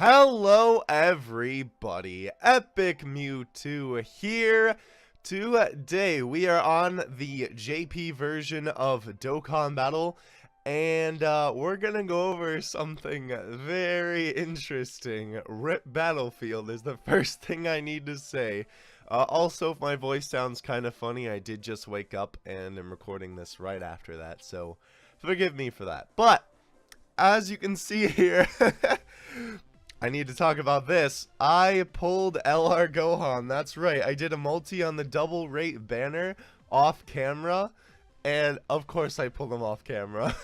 Hello everybody, Epic Mewtwo here. Today we are on the JP version of Dokkan Battle, and we're gonna go over something very interesting. RIP Battlefield is the first thing I need to say. Also, if my voice sounds kind of funny, I did just wake up and am recording this right after that, so forgive me for that. But as you can see here, I need to talk about this. I pulled LR Gohan. That's right. I did a multi on the double rate banner off camera. And of course I pulled him off camera.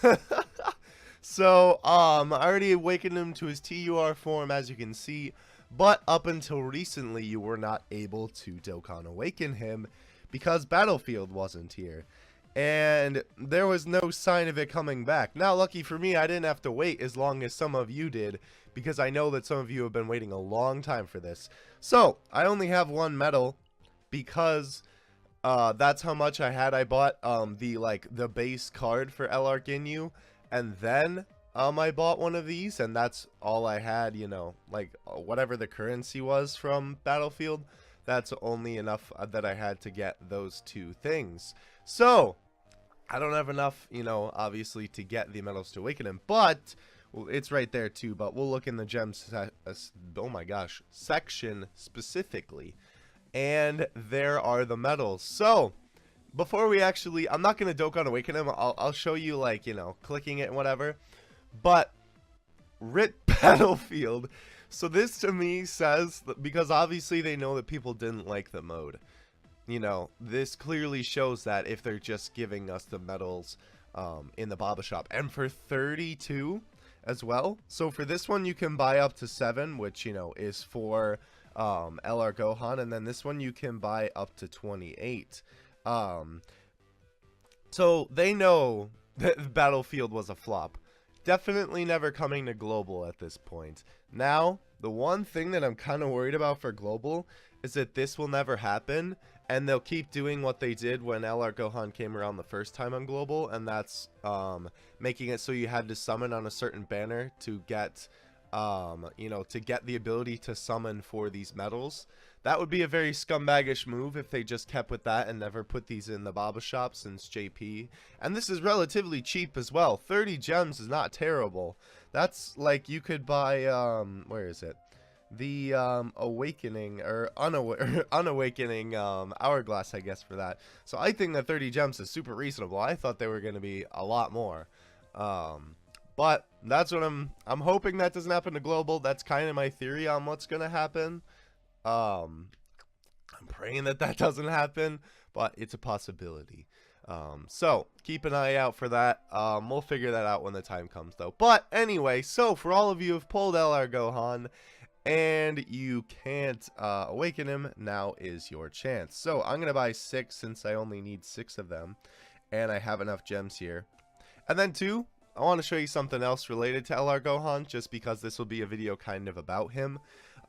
So, I already awakened him to his TUR form, as you can see. But up until recently, you were not able to Dokkan Awaken him because Battlefield wasn't here. And there was no sign of it coming back. Now, lucky for me, I didn't have to wait as long as some of you did, because I know that some of you have been waiting a long time for this. So, I only have one medal because that's how much I had. I bought the base card for LR Ginyu, and then I bought one of these, and that's all I had, you know, like whatever the currency was from Battlefield, that's only enough that I had to get those two things. So, I don't have enough, you know, obviously to get the medals to awaken him, but well, it's right there too. But we'll look in the gems, oh my gosh, section specifically, and there are the medals. So before we actually, I'm not gonna Dokkan Awaken him. I'll show you, like, you know, clicking it and whatever. But RIP Battlefield. So this to me says, because obviously they know that people didn't like the mode. You know, this clearly shows that if they're just giving us the medals in the Boba Shop. And for 32 as well. So for this one, you can buy up to 7, which, you know, is for LR Gohan. And then this one you can buy up to 28. So they know that Battlefield was a flop. Definitely never coming to Global at this point. Now, the one thing that I'm kind of worried about for Global is that this will never happen, and they'll keep doing what they did when LR Gohan came around the first time on Global, and that's making it so you had to summon on a certain banner to get, you know, to get the ability to summon for these medals. That would be a very scumbaggish move if they just kept with that and never put these in the Boba Shop since JP. And this is relatively cheap as well. 30 gems is not terrible. That's like you could buy, where is it? The Awakening or Unawakening Hourglass, I guess, for that. So I think that 30 gems is super reasonable. I thought they were going to be a lot more. But that's what I'm hoping that doesn't happen to Global. That's kind of my theory on what's going to happen. I'm praying that that doesn't happen, but it's a possibility. So keep an eye out for that. We'll figure that out when the time comes, though. But anyway, so for all of you who've pulled LR Gohan and you can't awaken him, now is your chance. So I'm gonna buy 6 since I only need 6 of them, and I have enough gems here. And then 2, I want to show you something else related to LR Gohan, just because this will be a video kind of about him.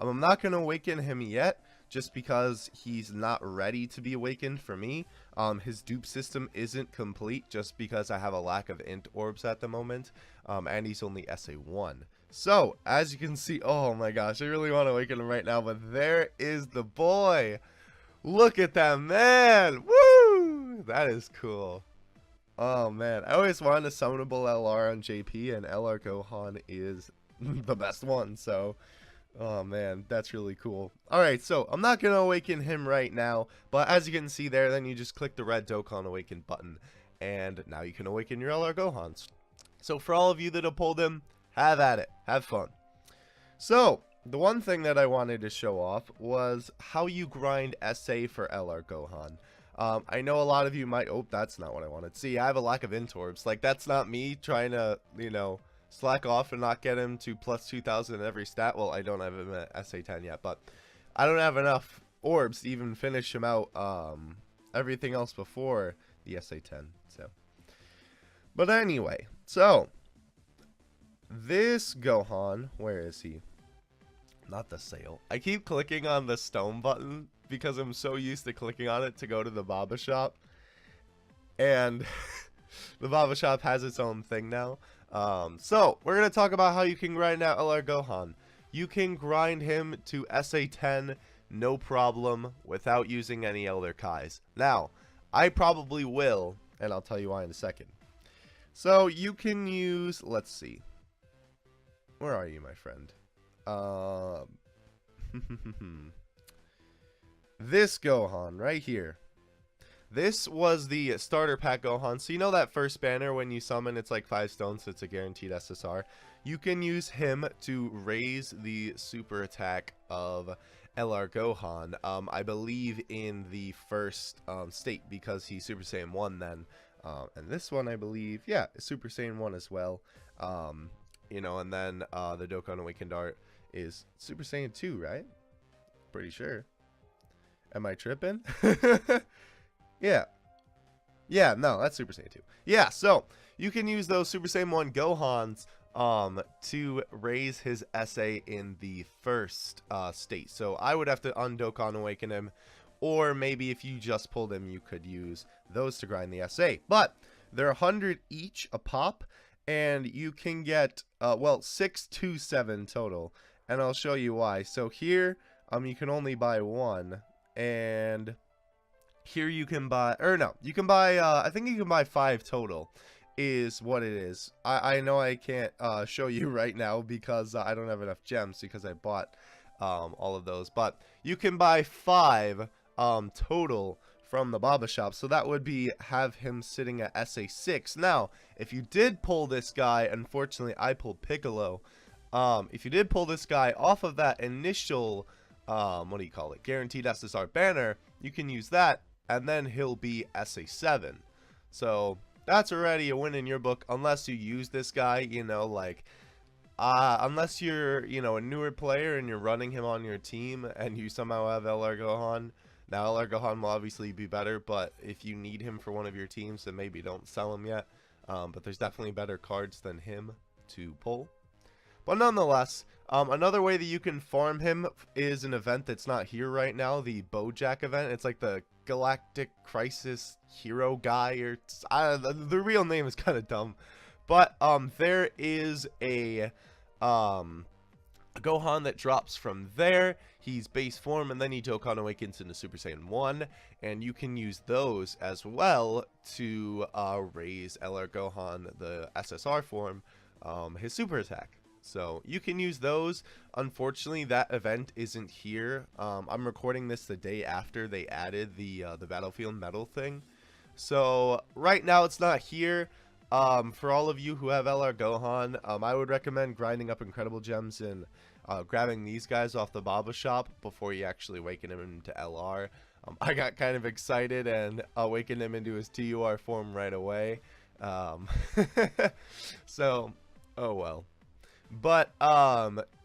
I'm not going to awaken him yet, just because he's not ready to be awakened for me. His dupe system isn't complete, just because I have a lack of int orbs at the moment, and he's only SA1. So, as you can see, oh my gosh, I really want to awaken him right now, but there is the boy. Look at that man. Woo! That is cool. Oh man, I always wanted a summonable LR on JP, and LR Gohan is the best one, so oh man, that's really cool. Alright, so I'm not going to awaken him right now, but as you can see there, then you just click the red Dokkan Awaken button, and now you can awaken your LR Gohans. So for all of you that have pulled him, have at it. Have fun. So, the one thing that I wanted to show off was how you grind SA for LR Gohan. I know a lot of you might, oh, that's not what I wanted. See, I have a lack of int orbs. Like, that's not me trying to, you know, slack off and not get him to plus 2,000 in every stat. Well, I don't have him at SA10 yet, but I don't have enough orbs to even finish him out, everything else before the SA10, so. But anyway, so, this Gohan, where is he? Not the sale. I keep clicking on the stone button because I'm so used to clicking on it to go to the Boba Shop. And the Boba Shop has its own thing now. So, we're going to talk about how you can grind out LR Gohan. you can grind him to SA10 no problem without using any Elder Kais. Now, I probably will, and I'll tell you why in a second. So you can use, let's see. Where are you, my friend? This Gohan right here. This was the starter pack Gohan. So you know that first banner when you summon, it's like 5 stones, so it's a guaranteed SSR. You can use him to raise the super attack of LR Gohan, I believe in the first state, because he's Super Saiyan 1 then. And this one, I believe, yeah, Super Saiyan 1 as well. You know, and then the Dokkan Awakened art is Super Saiyan 2, right? Pretty sure. Am I tripping? Yeah. Yeah, no, that's Super Saiyan 2. Yeah, so you can use those Super Saiyan 1 Gohans to raise his SA in the first state. So I would have to Dokkan Awaken him, or maybe if you just pulled him, you could use those to grind the SA. But they're 100 each a pop, and you can get, well, 627 total, and I'll show you why. So here, you can only buy one, and here you can buy, or no, you can buy, I think you can buy 5 total, is what it is. I know I can't show you right now because I don't have enough gems because I bought all of those, but you can buy 5 total from the Boba Shop, so that would be have him sitting at SA6. Now, if you did pull this guy, unfortunately I pulled Piccolo, if you did pull this guy off of that initial, what do you call it, guaranteed SSR banner, you can use that, and then he'll be SA7. So that's already a win in your book, unless you use this guy, you know, like, unless you're, you know, a newer player and you're running him on your team and you somehow have LR Gohan. Now, LR Gohan will obviously be better, but if you need him for one of your teams, then maybe don't sell him yet. But there's definitely better cards than him to pull. But nonetheless, another way that you can farm him is an event that's not here right now, the Bojack event. It's like the Galactic Crisis Hero guy, or the real name is kind of dumb. But there is a Gohan that drops from there. He's base form, and then he Dokkan Awakens into Super Saiyan 1, and you can use those as well to raise LR Gohan, the SSR form, his super attack. So you can use those. Unfortunately, that event isn't here. I'm recording this the day after they added the Battlefield Medal thing, so right now it's not here. For all of you who have LR Gohan, I would recommend grinding up incredible gems and grabbing these guys off the Boba Shop before you actually awaken him into LR. I got kind of excited and awakened him into his TUR form right away. So, oh well. But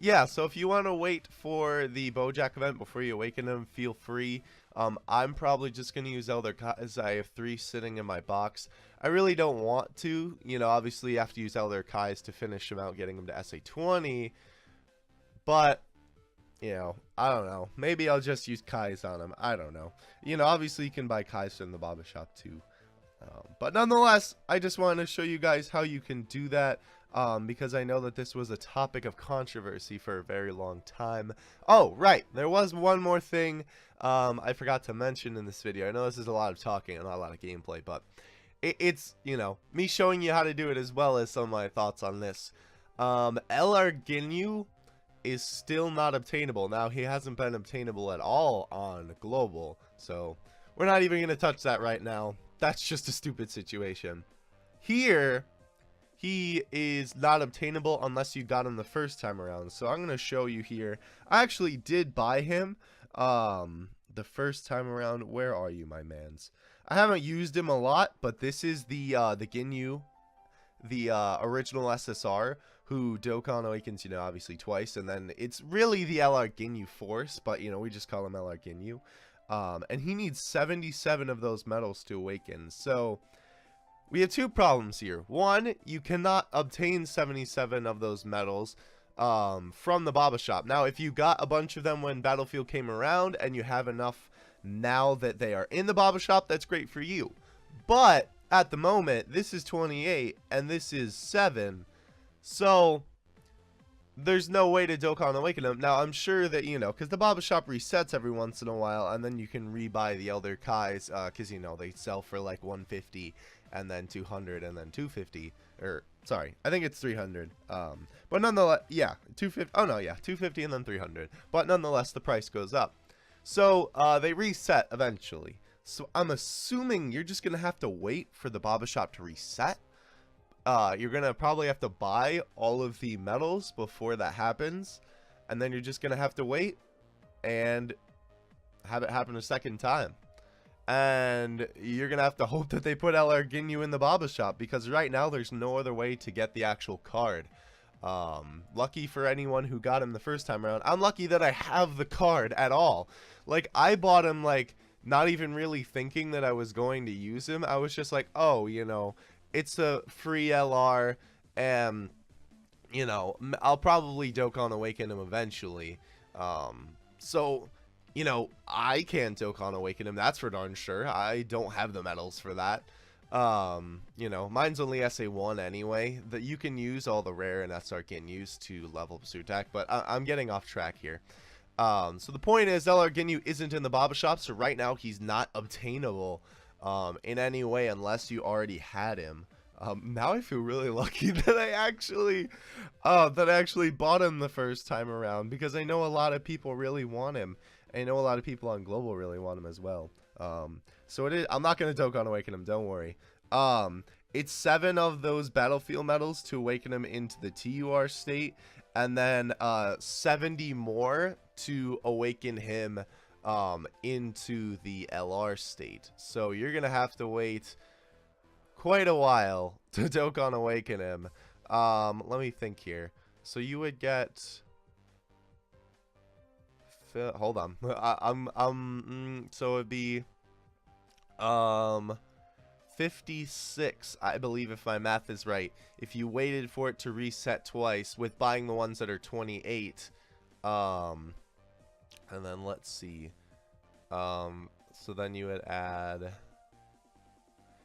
yeah, so if you want to wait for the Bojack event before you awaken him, feel free. I'm probably just going to use Elder Kais. I have 3 sitting in my box. I really don't want to, you know, obviously you have to use Elder Kais to finish him out, getting him to SA20, but, you know, I don't know, maybe I'll just use Kais on him, I don't know, you know, obviously you can buy Kais in the Boba Shop too, but nonetheless, I just wanted to show you guys how you can do that, because I know that this was a topic of controversy for a very long time. Oh, right, there was one more thing I forgot to mention in this video. I know this is a lot of talking and not a lot of gameplay, but it's, you know, me showing you how to do it as well as some of my thoughts on this. LR Ginyu is still not obtainable. Now, he hasn't been obtainable at all on Global, so we're not even going to touch that right now. That's just a stupid situation. Here, he is not obtainable unless you got him the first time around. So I'm going to show you here. I actually did buy him the first time around. Where are you, my mans? I haven't used him a lot, but this is the Ginyu, the original SSR, who Dokkan Awakens, you know, obviously twice, and then it's really the LR Ginyu Force, but, you know, we just call him LR Ginyu. And he needs 77 of those medals to awaken, so we have 2 problems here. One, you cannot obtain 77 of those medals from the Boba Shop. Now, if you got a bunch of them when Battlefield came around, and you have enough now that they are in the Boba Shop, that's great for you. But at the moment, this is 28 and this is 7, so there's no way to Dokkan Awaken him. Now, I'm sure that, you know, because the Boba Shop resets every once in a while, and then you can rebuy the Elder Kais, because, you know, they sell for like 150, and then 200, and then 250, or, sorry, I think it's 300, but nonetheless, yeah, 250, oh no, yeah, 250 and then 300, but nonetheless, the price goes up. So, they reset eventually. So, I'm assuming you're just going to have to wait for the Boba Shop to reset. You're gonna probably have to buy all of the medals before that happens, and then you're just gonna have to wait and have it happen a second time. And you're gonna have to hope that they put LR Ginyu in the Boba Shop, because right now there's no other way to get the actual card. Lucky for anyone who got him the first time around. I'm lucky that I have the card at all. Like, I bought him, like, not even really thinking that I was going to use him. I was just like, oh, you know, it's a free LR, and, you know, I'll probably Dokkan Awaken him eventually. So, you know, I can't Dokkan Awaken him, that's for darn sure. I don't have the medals for that. You know, mine's only SA1 anyway. That you can use all the rare and SR Ginyus to level up suit attack, but I'm getting off track here. So the point is, LR Ginyu isn't in the Boba Shop, so right now he's not obtainable in any way unless you already had him. Now I feel really lucky that I actually bought him the first time around, because I know a lot of people really want him. I know a lot of people on Global really want him as well. So it is. I'm not gonna Dokkan Awaken him. Don't worry. It's 7 of those battlefield medals to awaken him into the TUR state, and then 70 more to awaken him into the LR state. So you're gonna have to wait quite a while to Dokkan Awaken him. Let me think here. So you would get, hold on, so it'd be 56, I believe, if my math is right, if you waited for it to reset twice with buying the ones that are 28. And then let's see, so then you would add,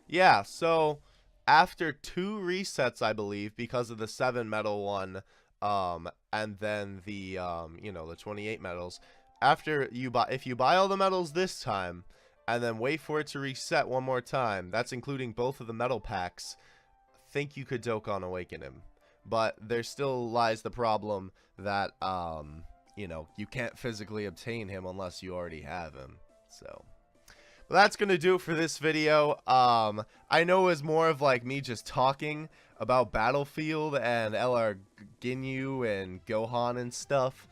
yeah, so after 2 resets, I believe, because of the 7 medal one, and then the you know, the 28 medals, after you buy, if you buy all the medals this time and then wait for it to reset one more time, that's including both of the medal packs, I think you could Dokkan Awaken him. But there still lies the problem that you know, you can't physically obtain him unless you already have him. So, well, that's gonna do it for this video. I know it was more of like me just talking about Battlefield and LR Ginyu and Gohan and stuff,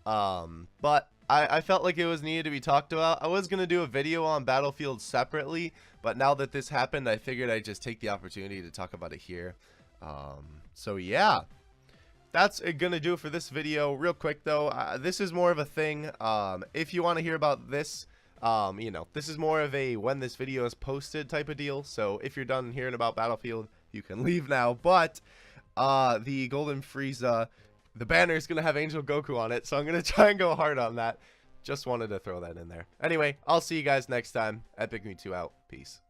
but I felt like it was needed to be talked about. I was gonna do a video on Battlefield separately, but now that this happened, I figured I'd just take the opportunity to talk about it here. So yeah, that's gonna do it for this video. Real quick though, this is more of a thing. If you want to hear about this, you know, this is more of a when this video is posted type of deal. So if you're done hearing about Battlefield, you can leave now. But the Golden Frieza, the banner is gonna have Angel Goku on it, so I'm gonna try and go hard on that. Just wanted to throw that in there. Anyway, I'll see you guys next time. Epic Mewtwo out. Peace.